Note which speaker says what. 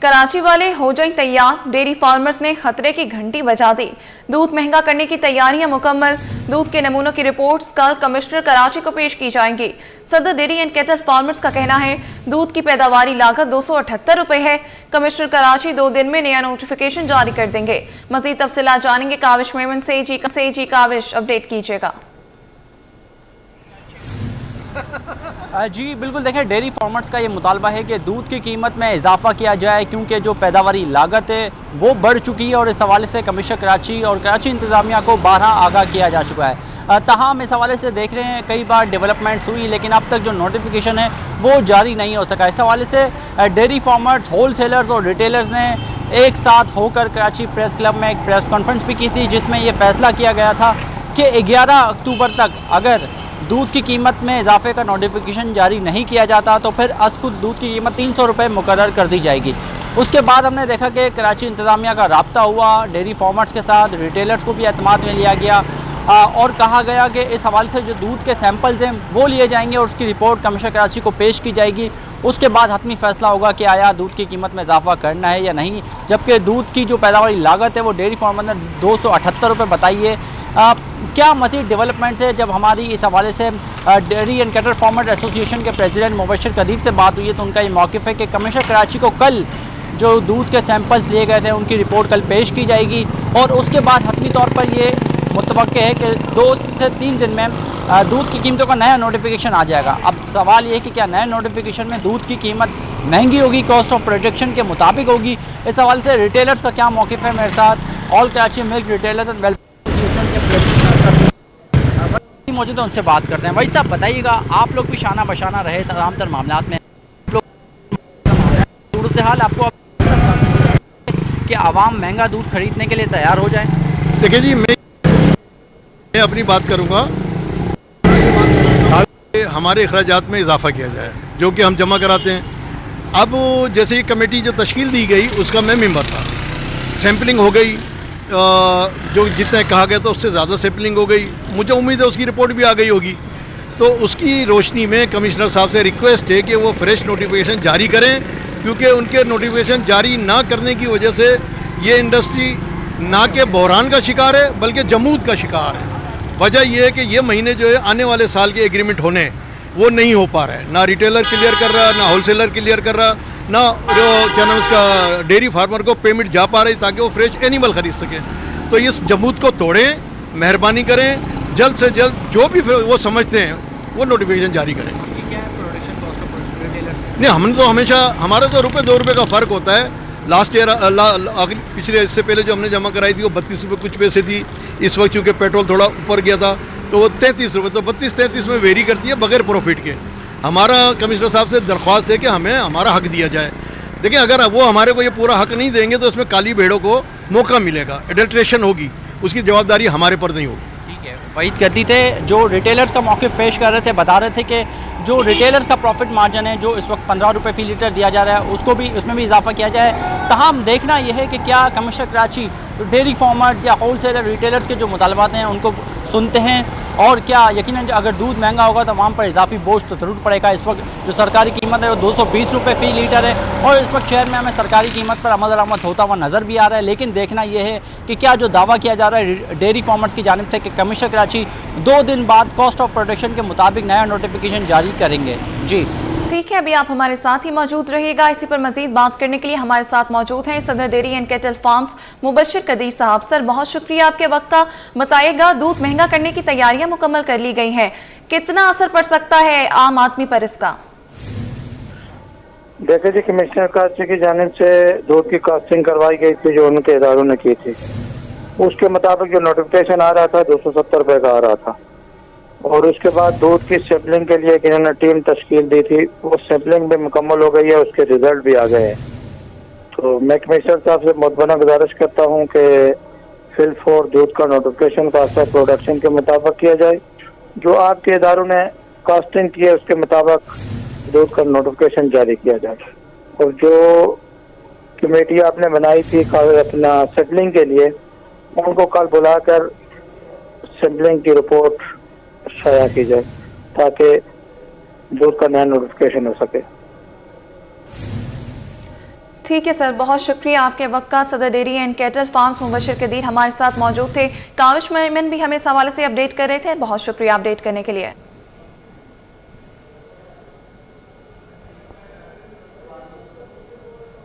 Speaker 1: कराची वाले हो जाएं तैयार, डेयरी फार्मर्स ने खतरे की घंटी बजा दी। दूध महंगा करने की तैयारियां मुकम्मल। दूध के नमूनों की रिपोर्ट्स कल कमिश्नर कराची को पेश की जाएंगी। सदर डेयरी एंड कैटल फार्मर्स का कहना है दूध की पैदावारी लागत 278 रुपए है। कमिश्नर कराची 2 दिन में नया नोटिफिकेशन जारी कर देंगे। मजीद तफसीलात जानेंगे काविश मेमन से। जी काविश, अपडेट कीजिएगा।
Speaker 2: जी बिल्कुल, देखें डेयरी फार्मर्स का ये मुतालबा है कि दूध की कीमत में इजाफा किया जाए, क्योंकि जो पैदावारी लागत है वो बढ़ चुकी है और इस हवाले से कमिश्नर कराची और कराची इंतज़ामिया को 12 आगाह किया जा चुका है। तमाम इस हवाले से देख रहे हैं कई बार डेवलपमेंट्स हुई, लेकिन अब तक जो नोटिफिकेशन है वो जारी नहीं हो सका। इस हवाले से डेयरी फार्मर्स, होल सेलर्स और रिटेलर्स ने एक साथ होकर कराची प्रेस क्लब में एक प्रेस कॉन्फ्रेंस भी की थी, जिसमें ये फैसला किया गया था कि 11 अक्टूबर तक अगर दूध की कीमत में इजाफे का नोटिफिकेशन जारी नहीं किया जाता तो फिर खुद दूध की कीमत 300 रुपये मुकर्रर कर दी जाएगी। उसके बाद हमने देखा कि कराची इंतज़ामिया का राब्ता हुआ डेयरी फार्मर्स के साथ, रिटेलर्स को भी एतमाद में लिया गया और कहा गया कि इस हवाले से जो दूध के सैंपल्स हैं वो लिए जाएंगे और उसकी रिपोर्ट कमिश्नर कराची को पेश की जाएगी। उसके बाद हतमी फैसला होगा कि आया दूध की कीमत में इजाफा करना है या नहीं। जबकि दूध की जो पैदावारी लागत है वो डेयरी फार्मर ने 278 रुपये बताई है। क्या मज़ीद डेवलपमेंट है? जब हमारी इस हवाले से dairy and cattle farmer association के प्रेसिडेंट मुबशर कदीर से बात हुई है तो उनका ये मौक़िफ़ है कि कमिश्नर कराची को कल जो दूध के सैंपल्स लिए गए थे उनकी रिपोर्ट कल पेश की जाएगी और उसके बाद हतमी तौर पर ये मुतवक्के है कि 2 से 3 दिन में दूध की कीमतों का नया नोटिफिकेशन आ जाएगा। अब सवाल ये है कि क्या नए नोटिफिकेशन में दूध की कीमत महंगी होगी, कॉस्ट ऑफ प्रोडक्शन के मुताबिक होगी? इस हवाले से रिटेलर्स का क्या मौक़िफ़ है? मेरे साथ all Karachi milk retailers and welfare मौजूद है, उनसे बात करते हैं। भाई साहब बताइएगा, आप लोग भी शाना बशाना रहे तमाम तर मामलात में, सूरत हाल आपको कि आवाम महंगा दूध खरीदने के लिए तैयार हो जाए?
Speaker 3: देखिए जी, मैं अपनी बात करूंगा, हमारे अखराजात में इजाफा किया जाए जो कि हम जमा कराते हैं। अब जैसे ये कमेटी जो तश्कील दी गई उसका मैं मेंबर था, सैम्पलिंग हो गई, जो जितने कहा गया था उससे ज़्यादा सैम्पलिंग हो गई। मुझे उम्मीद है उसकी रिपोर्ट भी आ गई होगी। तो उसकी रोशनी में कमिश्नर साहब से रिक्वेस्ट है कि वो फ्रेश नोटिफिकेशन जारी करें, क्योंकि उनके नोटिफिकेशन जारी ना करने की वजह से ये इंडस्ट्री ना के बहरान का शिकार है बल्कि जमूद का शिकार है। वजह यह है कि ये महीने जो है आने वाले साल के एग्रीमेंट होने वो नहीं हो पा रहा है, ना रिटेलर क्लियर कर रहा, ना होलसेलर क्लियर कर रहा, ना क्या नाम उसका डेयरी फार्मर को पेमेंट जा पा रही ताकि वो फ्रेश एनिमल खरीद सके। तो इस जमूद को तोड़ें, मेहरबानी करें, जल्द से जल्द जो भी वो समझते हैं वो नोटिफिकेशन जारी करें। नहीं, हमने तो हमेशा, हमारा तो ₹2 का फ़र्क होता है। लास्ट ईयर पिछले इससे पहले जो हमने जमा कराई थी वो 32 रुपये कुछ पैसे थी। इस वक्त चूँकि पेट्रोल थोड़ा ऊपर गया था तो वो 33 रुपये, तो 32-33 में वेरी करती है बगैर प्रॉफिट के। हमारा कमिश्नर साहब से दरख्वास्त है कि हमें हमारा हक दिया जाए। देखिए, अगर वो हमारे को ये पूरा हक नहीं देंगे तो उसमें काली भेड़ों को मौका मिलेगा, एडल्ट्रेशन होगी, उसकी जवाबदारी हमारे पर नहीं होगी।
Speaker 2: वहीद करती थे जो रिटेलर्स का मौक़िफ़ पेश कर रहे थे, बता रहे थे कि जो रिटेलर्स का प्रॉफिट मार्जिन है जो इस वक्त 15 रुपये फ़ी लीटर दिया जा रहा है उसको भी, उसमें भी इजाफा किया जाए। तमाम देखना यह है कि क्या कमिश्नर कराची डेयरी फार्मर्स या होल सेलर रिटेलर्स के जो मुतालबात हैं उनको सुनते हैं और क्या यकीनन अगर दूध महंगा होगा तो वहाँ पर इजाफी बोझ तो ज़रूर पड़ेगा। इस वक्त जो सरकारी कीमत है वो 220 रुपये फ़ी लीटर है और इस वक्त शहर में हमें सरकारी कीमत पर अमल दरामद होता हुआ नज़र भी आ रहा है। लेकिन देखना यह है कि क्या जो दावा किया जा रहा है डेयरी फार्मर्स की जानिब से कि कमिश्नर कराची 2 दिन बाद कॉस्ट ऑफ प्रोडक्शन के मुताबिक नया नोटिफिकेशन जारी करेंगे। जी
Speaker 1: ठीक है, अभी आप हमारे साथ ही मौजूद रहिएगा। इसी पर मजीद बात करने के लिए हमारे साथ मौजूद हैं सदर dairy and cattle farms Mubashar Qadeer साहब। सर, बहुत शुक्रिया आपके वक्त का। बताइएगा, दूध महंगा करने की तैयारियां मुकम्मल कर ली गई हैं, कितना असर पड़ सकता है आम आदमी पर इसका?
Speaker 4: देखिए जी, कमिश्नर कराची की जानिब से दूध की कॉस्टिंग करवाई गई थी जो उनके इदारों ने की थी, उसके मुताबिक जो नोटिफिकेशन आ रहा था 270 रुपये का आ रहा था और उसके बाद दूध की सैम्पलिंग के लिए जिन्होंने टीम तश्कील दी थी वो सैम्पलिंग भी मुकम्मल हो गई है, उसके रिजल्ट भी आ गए हैं। तो मैं कमिश्नर साहब से मुतबना गुजारिश करता हूँ कि फिल फॉर दूध का नोटिफिकेशन कास्ट ऑफ प्रोडक्शन के मुताबिक किया जाए, जो आपके इदारों ने कास्टिंग की है उसके मुताबिक दूध का नोटिफिकेशन जारी किया जाए और जो कमेटी आपने बनाई थी अपना सैम्पलिंग के लिए उनको कल बुलाकर सैम्पलिंग की रिपोर्ट शाया की जाए ताकि दूध का नया नोटिफिकेशन हो सके।
Speaker 1: ठीक है सर, बहुत शुक्रिया आपके वक्त का। सदर dairy and cattle farms Mubashir Qadeer हमारे साथ मौजूद थे। काविश मोमिन भी हमें इस हवाले से अपडेट कर रहे थे। बहुत शुक्रिया अपडेट करने के लिए।